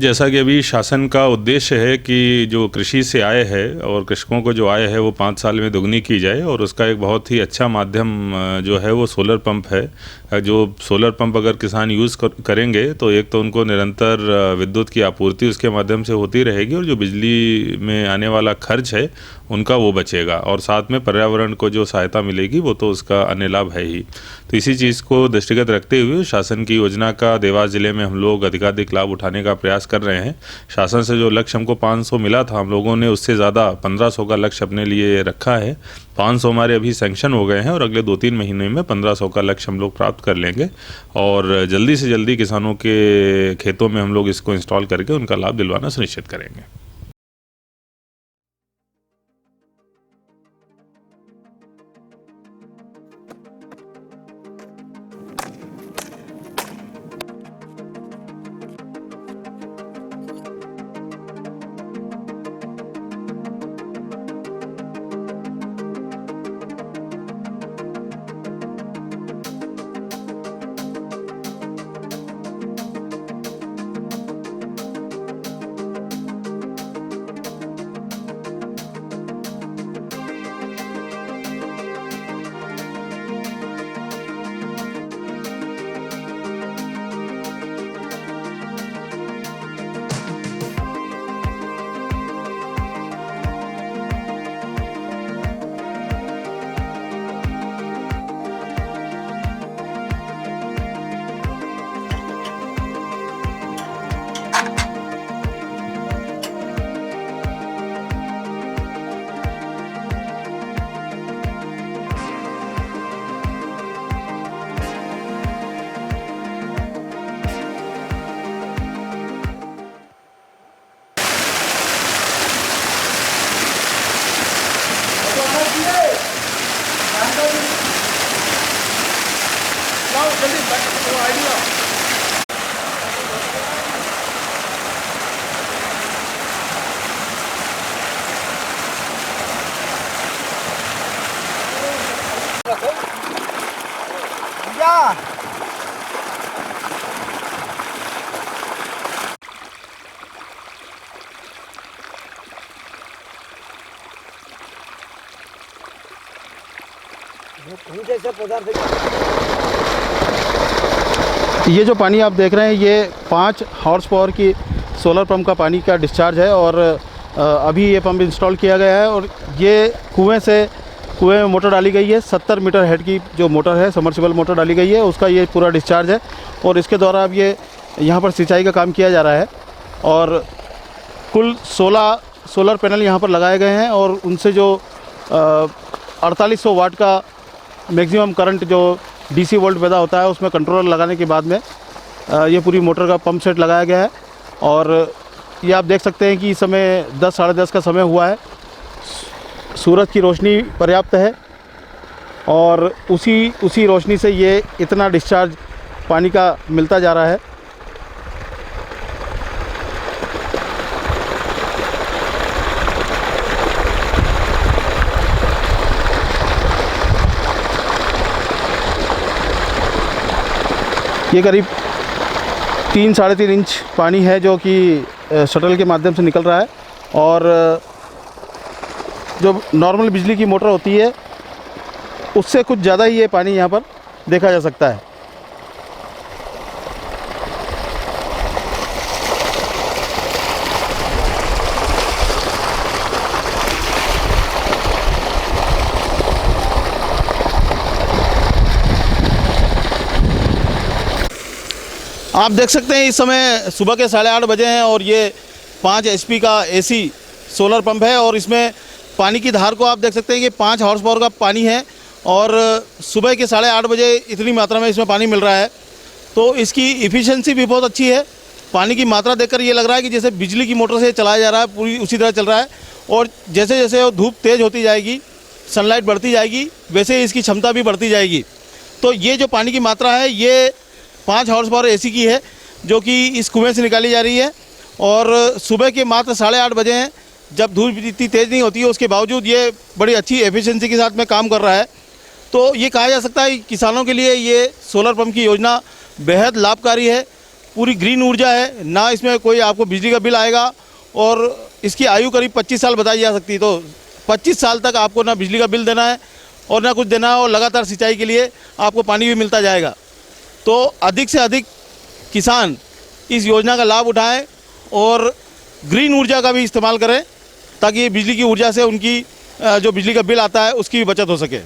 जैसा कि अभी शासन का उद्देश्य है कि जो कृषि से आय है और कृषकों को जो आय है वो 5 साल में दुगनी की जाए, और उसका एक बहुत ही अच्छा माध्यम जो है वो सोलर पंप है। जो सोलर पंप अगर किसान यूज़ करेंगे तो एक तो उनको निरंतर विद्युत की आपूर्ति उसके माध्यम से होती रहेगी, और जो बिजली में आने वाला खर्च है उनका वो बचेगा, और साथ में पर्यावरण को जो सहायता मिलेगी वो तो उसका अन्य लाभ है ही। तो इसी चीज़ को दृष्टिगत रखते हुए शासन की योजना का देवास ज़िले में हम लोग अधिकाधिक लाभ उठाने का प्रयास कर रहे हैं। शासन से जो लक्ष्य हमको 500 मिला था, हम लोगों ने उससे ज़्यादा 1500 का लक्ष्य अपने लिए रखा है। 500 हमारे अभी सैंक्शन हो गए हैं और अगले 2-3 महीने में 1500 का लक्ष्य हम लोग प्राप्त कर लेंगे, और जल्दी से जल्दी किसानों के खेतों में हम लोग इसको इंस्टॉल करके उनका लाभ दिलवाना सुनिश्चित करेंगे। ये जो पानी आप देख रहे हैं ये 5 हॉर्स पावर की सोलर पंप का पानी का डिस्चार्ज है, और अभी ये पंप इंस्टॉल किया गया है। और ये कुएं में मोटर डाली गई है, 70 मीटर हेड की जो मोटर है, सबमर्सिबल मोटर डाली गई है, उसका ये पूरा डिस्चार्ज है। और इसके द्वारा अब ये यहाँ पर सिंचाई का काम किया जा रहा है। और कुल 16 सोलर पैनल यहाँ पर लगाए गए हैं, और उनसे जो 4800 वाट का मैक्सिमम करंट जो डीसी वोल्ट पैदा होता है उसमें कंट्रोलर लगाने के बाद में ये पूरी मोटर का पंप सेट लगाया गया है। और ये आप देख सकते हैं कि इस समय 10 साढ़े 10 का समय हुआ है। सूरज की रोशनी पर्याप्त है, और उसी रोशनी से ये इतना डिस्चार्ज पानी का मिलता जा रहा है। ये करीब 3 साढ़े 3 इंच पानी है जो कि शटल के माध्यम से निकल रहा है, और जो नॉर्मल बिजली की मोटर होती है उससे कुछ ज़्यादा ही ये पानी यहाँ पर देखा जा सकता है। आप देख सकते हैं इस समय सुबह के 8:30 बजे हैं, और ये 5 HP का AC सोलर पंप है। और इसमें पानी की धार को आप देख सकते हैं कि 5 हॉर्स पावर का पानी है, और सुबह के 8:30 बजे इतनी मात्रा में इसमें पानी मिल रहा है। तो इसकी इफ़िशियंसी भी बहुत अच्छी है। पानी की मात्रा देखकर ये लग रहा है कि जैसे बिजली की मोटर से चलाया जा रहा है, पूरी उसी तरह चल रहा है। और जैसे जैसे धूप तेज़ होती जाएगी, सनलाइट बढ़ती जाएगी, वैसे ही इसकी क्षमता भी बढ़ती जाएगी। तो ये जो पानी की मात्रा है ये 5 हॉर्स पावर AC की है, जो कि इस कुएं से निकाली जा रही है। और सुबह के मात्र 8:30 बजे हैं, जब धूप इतनी तेज़ नहीं होती है, उसके बावजूद ये बड़ी अच्छी एफिशिएंसी के साथ में काम कर रहा है। तो ये कहा जा सकता है कि किसानों के लिए ये सोलर पंप की योजना बेहद लाभकारी है। पूरी ग्रीन ऊर्जा है, ना इसमें कोई आपको बिजली का बिल आएगा और इसकी आयु करीब 25 साल बताई जा सकती है। तो 25 साल तक आपको ना बिजली का बिल देना है और ना कुछ देना है और लगातार सिंचाई के लिए आपको पानी भी मिलता जाएगा। तो अधिक से अधिक किसान इस योजना का लाभ उठाएं और ग्रीन ऊर्जा का भी इस्तेमाल करें ताकि ये बिजली की ऊर्जा से उनकी जो बिजली का बिल आता है उसकी भी बचत हो सके।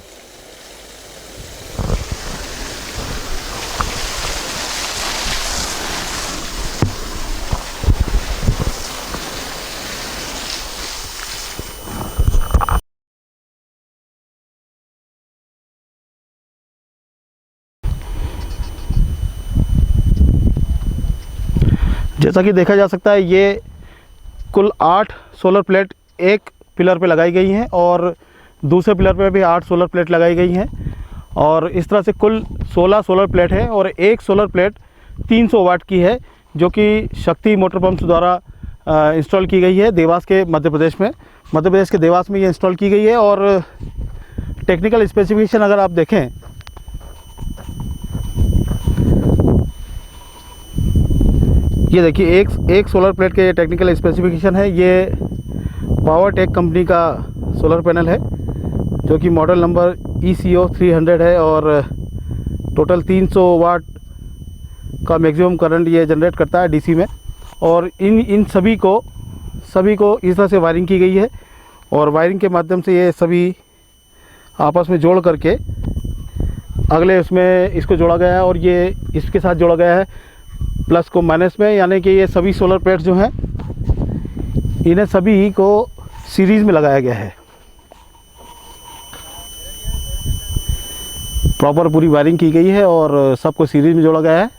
जैसा कि देखा जा सकता है, ये कुल 8 सोलर प्लेट एक पिलर पे लगाई गई हैं और दूसरे पिलर पे भी 8 सोलर प्लेट लगाई गई हैं और इस तरह से कुल 16 सोलर प्लेट है और एक सोलर प्लेट 300 वाट की है जो कि शक्ति मोटर पंप्स द्वारा इंस्टॉल की गई है देवास के मध्य प्रदेश के देवास में ये इंस्टॉल की गई है। और टेक्निकल स्पेसिफिकेशन अगर आप देखें, ये देखिए एक सोलर प्लेट के टेक्निकल स्पेसिफिकेशन है। ये पावर टेक कंपनी का सोलर पैनल है जो कि मॉडल नंबर ECO 300 है और टोटल 300 वाट का मैक्सिमम करंट ये जनरेट करता है डीसी में। और इन सभी को इस तरह से वायरिंग की गई है और वायरिंग के माध्यम से ये सभी आपस में जोड़ करके अगले उसमें इसको जोड़ा गया है और ये इसके साथ जोड़ा गया है प्लस को माइनस में, यानी कि ये सभी सोलर प्लेट्स जो हैं इन्हें सभी को सीरीज़ में लगाया गया है। प्रॉपर पूरी वायरिंग की गई है और सबको सीरीज़ में जोड़ा गया है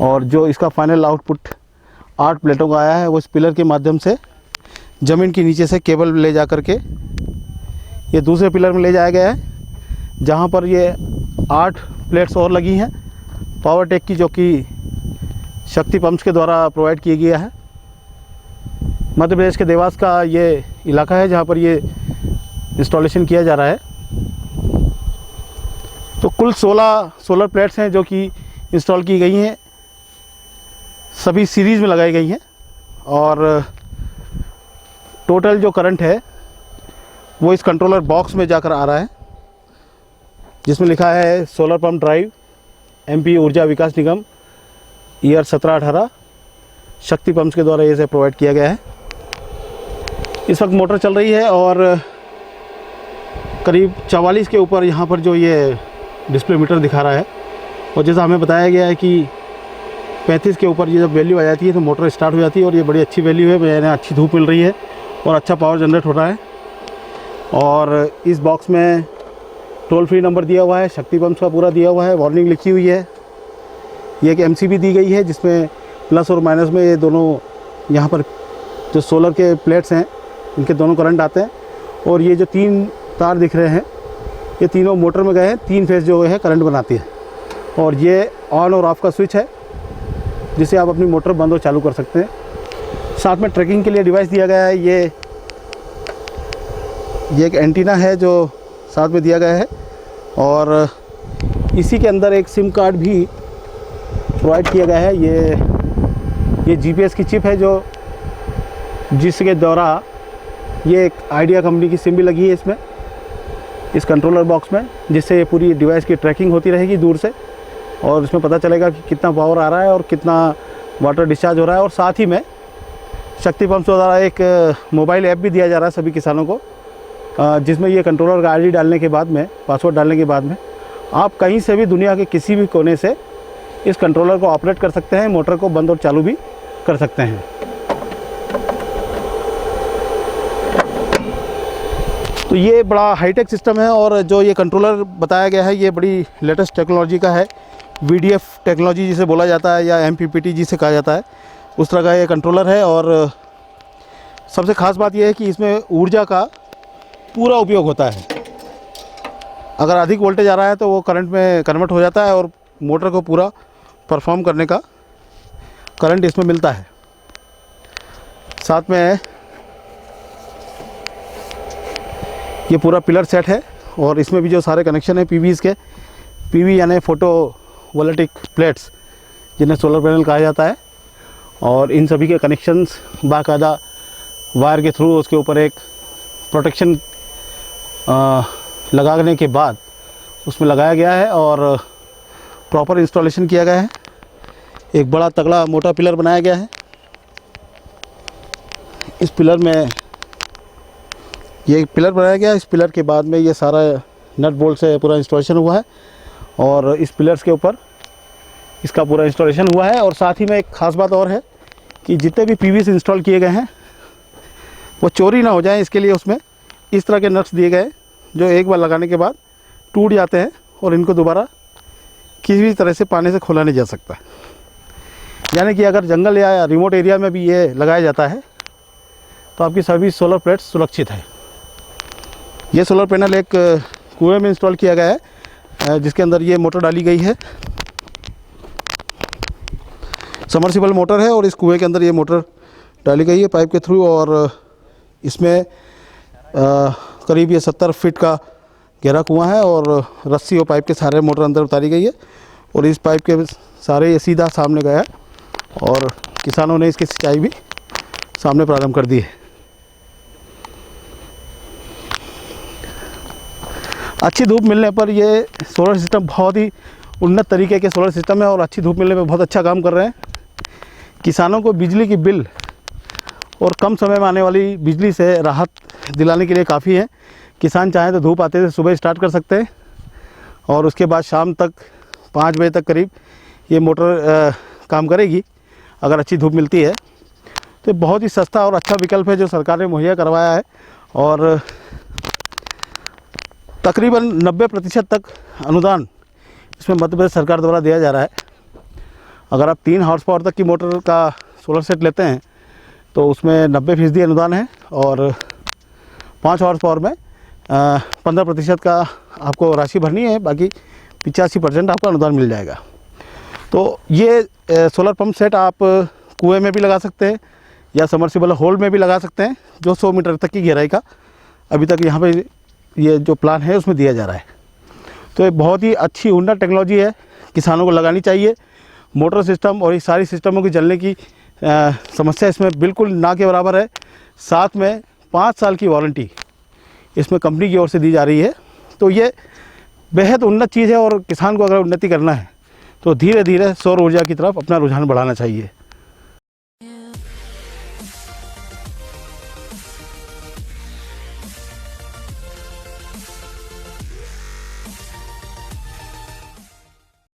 और जो इसका फाइनल आउटपुट 8 प्लेटों का आया है वो इस पिलर के माध्यम से ज़मीन के नीचे से केबल ले जा कर के ये दूसरे पिलर में ले जाया गया है जहाँ पर ये 8 प्लेट्स और लगी हैं पावर टेक की, जो कि शक्ति पंप्स के द्वारा प्रोवाइड किया गया है। मध्य प्रदेश के देवास का ये इलाका है जहाँ पर ये इंस्टॉलेशन किया जा रहा है। तो कुल 16 सोलर प्लेट्स हैं जो कि इंस्टॉल की गई हैं, सभी सीरीज़ में लगाई गई हैं और टोटल जो करंट है वो इस कंट्रोलर बॉक्स में जाकर आ रहा है जिसमें लिखा है सोलर पंप ड्राइव MP ऊर्जा विकास निगम ईयर 17-18 शक्ति पंप्स के द्वारा इसे प्रोवाइड किया गया है। इस वक्त मोटर चल रही है और करीब 44 के ऊपर यहाँ पर जो ये डिस्प्ले मीटर दिखा रहा है और जैसा हमें बताया गया है कि 35 के ऊपर ये जब वैल्यू आ जाती है तो मोटर स्टार्ट हो जाती है और ये बड़ी अच्छी वैल्यू है, यानी अच्छी धूप मिल रही है और अच्छा पावर जनरेट हो रहा है। और इस बॉक्स में टोल फ्री नंबर दिया हुआ है, शक्ति पंप्स का पूरा दिया हुआ है, वार्निंग लिखी हुई है, ये एक MCB दी गई है जिसमें प्लस और माइनस में ये दोनों यहाँ पर जो सोलर के प्लेट्स हैं इनके दोनों करंट आते हैं और ये जो 3 तार दिख रहे हैं ये तीनों मोटर में गए हैं, 3 फेज जो है करंट बनाती है और ये ऑन और ऑफ का स्विच है जिसे आप अपनी मोटर बंद और चालू कर सकते हैं। साथ में ट्रैकिंग के लिए डिवाइस दिया गया है, ये एक एंटीना है जो साथ में दिया गया है और इसी के अंदर एक सिम कार्ड भी प्रोवाइड किया गया है। ये GPS की चिप है जो जिसके द्वारा ये एक आइडिया कंपनी की सिम भी लगी है इसमें, इस कंट्रोलर बॉक्स में, जिससे ये पूरी डिवाइस की ट्रैकिंग होती रहेगी दूर से और इसमें पता चलेगा कि कितना पावर आ रहा है और कितना वाटर डिस्चार्ज हो रहा है। और साथ ही में शक्ति पंप्स द्वारा एक मोबाइल ऐप भी दिया जा रहा है सभी किसानों को, जिसमें ये कंट्रोलर का ID डालने के बाद में, पासवर्ड डालने के बाद में आप कहीं से भी दुनिया के किसी भी कोने से इस कंट्रोलर को ऑपरेट कर सकते हैं, मोटर को बंद और चालू भी कर सकते हैं। तो ये बड़ा हाईटेक सिस्टम है और जो ये कंट्रोलर बताया गया है ये बड़ी लेटेस्ट टेक्नोलॉजी का है, VDF टेक्नोलॉजी जिसे बोला जाता है या MPPT जिसे कहा जाता है, उस तरह का ये कंट्रोलर है। और सबसे ख़ास बात यह है कि इसमें ऊर्जा का पूरा उपयोग होता है। अगर अधिक वोल्टेज आ रहा है तो वो करंट में कन्वर्ट हो जाता है और मोटर को पूरा परफॉर्म करने का करंट इसमें मिलता है। साथ में ये पूरा पिलर सेट है और इसमें भी जो सारे कनेक्शन है PVs के, PV यानी फोटो वोल्टेइक प्लेट्स, जिन्हें सोलर पैनल कहा जाता है। और इन सभी के कनेक्शंस बाकायदा वायर के थ्रू उसके ऊपर एक प्रोटेक्शन लगाने के बाद उसमें लगाया गया है और प्रॉपर इंस्टॉलेशन किया गया है। एक बड़ा तगड़ा मोटा पिलर बनाया गया है। इस पिलर में ये पिलर बनाया गया है। इस पिलर के बाद में ये सारा नट बोल्ट से पूरा इंस्टॉलेशन हुआ है और इस पिलर्स के ऊपर इसका पूरा इंस्टॉलेशन हुआ है। और साथ ही में एक ख़ास बात और है कि जितने भी पीवीसी इंस्टॉल किए गए हैं वो चोरी ना हो जाए, इसके लिए उसमें इस तरह के नट्स दिए गए जो एक बार लगाने के बाद टूट जाते हैं और इनको दोबारा किसी भी तरह से पानी से खोला नहीं जा सकता। यानी कि अगर जंगल या रिमोट एरिया में भी ये लगाया जाता है तो आपकी सभी सोलर प्लेट्स सुरक्षित है। ये सोलर पैनल एक कुएं में इंस्टॉल किया गया है जिसके अंदर ये मोटर डाली गई है। समर्सिबल मोटर है और इस कुएं के अंदर ये मोटर डाली गई है पाइप के थ्रू और इसमें करीब ये 70 फीट का गहरा कुआं है और रस्सी और पाइप के सारे मोटर अंदर उतारी गई है और इस पाइप के सारे ये सीधा सामने गया है और किसानों ने इसकी सिंचाई भी सामने प्रारंभ कर दी है। अच्छी धूप मिलने पर ये सोलर सिस्टम बहुत ही उन्नत तरीके के सोलर सिस्टम है और अच्छी धूप मिलने पर बहुत अच्छा काम कर रहे हैं। किसानों को बिजली की बिल और कम समय में आने वाली बिजली से राहत दिलाने के लिए काफ़ी है। किसान चाहें तो धूप आते से सुबह स्टार्ट कर सकते हैं और उसके बाद शाम तक 5 बजे तक करीब ये मोटर काम करेगी अगर अच्छी धूप मिलती है। तो बहुत ही सस्ता और अच्छा विकल्प है जो सरकार ने मुहैया करवाया है और तकरीबन 90% तक अनुदान इसमें मध्य प्रदेश सरकार द्वारा दिया जा रहा है। अगर आप 3 हॉर्स पावर तक की मोटर का सोलर सेट लेते हैं तो उसमें 90% अनुदान है और 5 हॉर्स पावर में 15% का आपको राशि भरनी है, बाकी 85% आपको अनुदान मिल जाएगा। तो ये सोलर पंप सेट आप कुएं में भी लगा सकते हैं या समर्सिबल होल में भी लगा सकते हैं जो 100 मीटर तक की गहराई का अभी तक यहाँ पे ये जो प्लान है उसमें दिया जा रहा है। तो ये बहुत ही अच्छी उन्नत टेक्नोलॉजी है, किसानों को लगानी चाहिए। मोटर सिस्टम और ये सारी सिस्टमों की जलने की समस्या इसमें बिल्कुल ना के बराबर है। साथ में 5 साल की वारंटी इसमें कंपनी की ओर से दी जा रही है। तो ये बेहद उन्नत चीज़ है और किसान को अगर उन्नति करना है तो धीरे धीरे सौर ऊर्जा की तरफ अपना रुझान बढ़ाना चाहिए।